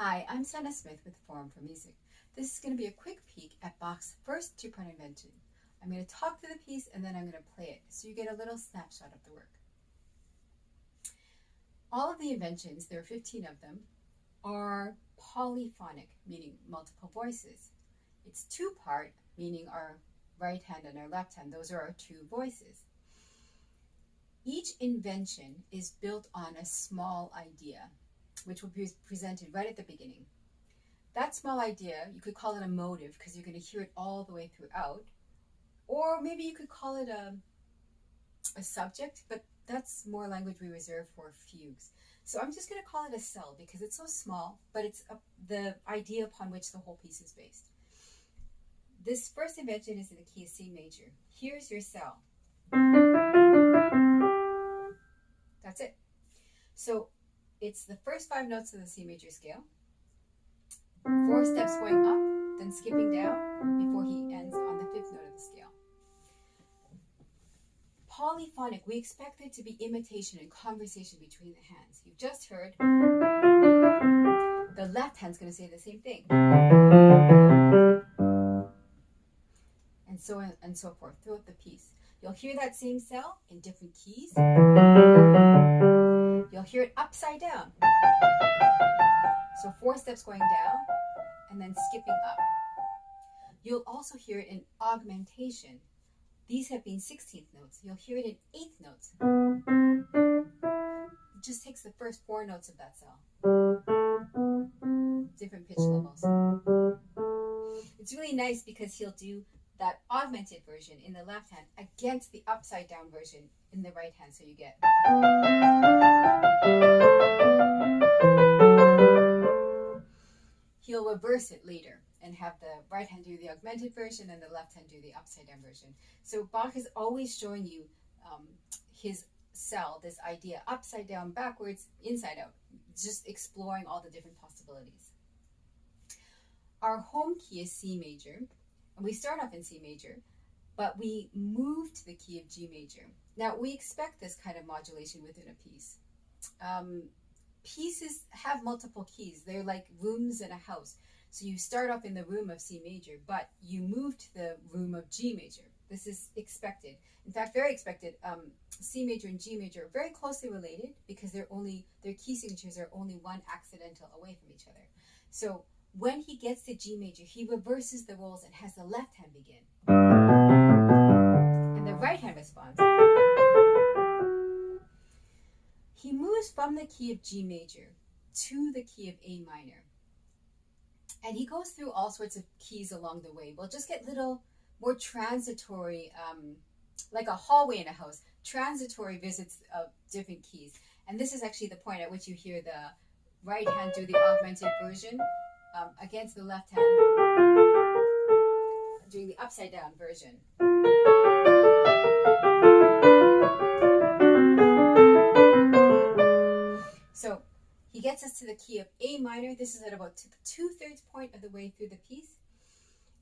Hi, I'm Suna Smith with Forum for Music. This is going to be a quick peek at Bach's first two-part invention. I'm going to talk through the piece and then I'm going to play it so you get a little snapshot of the work. All of the inventions, there are 15 of them, are polyphonic, meaning multiple voices. It's two-part, meaning our right hand and our left hand. Those are our two voices. Each invention is built on a small idea, which will be presented right at the beginning. That small idea, you could call it a motive because you're going to hear it all the way throughout. Or maybe you could call it a subject, but that's more language we reserve for fugues. So I'm just going to call it a cell because it's so small, but it's the idea upon which the whole piece is based. This first invention is in the key of C major. Here's your cell. That's it. So it's the first 5 notes of the C major scale, 4 steps going up, then skipping down before he ends on the 5th note of the scale. Polyphonic, we expect there to be imitation and conversation between the hands. You've just heard the left hand's going to say the same thing. And so on and so forth throughout the piece. You'll hear that same cell in different keys. You'll hear it upside down. So 4 steps going down and then skipping up. You'll also hear it in augmentation. These have been 16th notes. You'll hear it in 8th notes. It just takes the first 4 notes of that cell. Different pitch levels. It's really nice because he'll do that augmented version in the left hand against the upside down version in the right hand. So you get. He'll reverse it later and have the right hand do the augmented version and the left hand do the upside down version. So Bach is always showing you his cell, this idea, upside down, backwards, inside out, just exploring all the different possibilities. Our home key is C major, and we start off in C major, but we move to the key of G major. Now, we expect this kind of modulation within a piece. Pieces have multiple keys. They're like rooms in a house. So you start off in the room of C major, but you move to the room of G major. This is expected. In fact, very expected. C major and G major are very closely related because their key signatures are only one accidental away from each other. So when he gets to G major, he reverses the roles and has the left hand begin. And the right hand responds. He moves from the key of G major to the key of A minor. And he goes through all sorts of keys along the way. We'll just get little more transitory, like a hallway in a house, transitory visits of different keys. And this is actually the point at which you hear the right hand do the augmented version against the left hand doing the upside down version. So he gets us to the key of A minor. This is at about the 2/3 point of the way through the piece.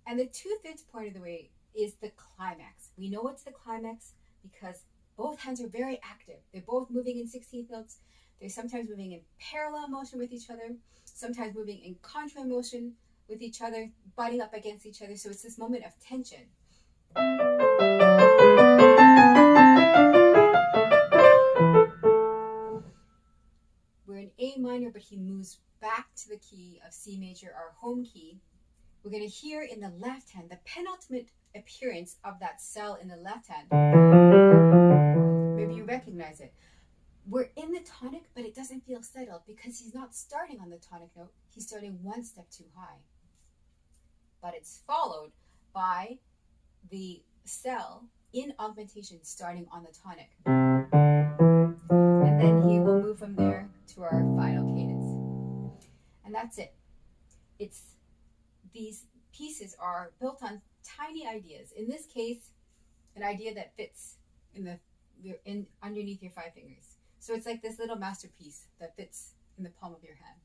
And the 2/3 point of the way is the climax. We know it's the climax because both hands are very active. They're both moving in 16th notes. They're sometimes moving in parallel motion with each other, sometimes moving in contra motion with each other, butting up against each other. So it's this moment of tension. We're in A minor, but he moves back to the key of C major, our home key. We're going to hear in the left hand the penultimate appearance of that cell in the left hand. Maybe you recognize it. We're in the tonic, but it doesn't feel settled because he's not starting on the tonic note. He's starting 1 step too high. But it's followed by the cell in augmentation starting on the tonic. And then he will move from there to our final cadence. And that's it. These pieces are built on tiny ideas. In this case, an idea that fits underneath your 5 fingers. So it's like this little masterpiece that fits in the palm of your hand.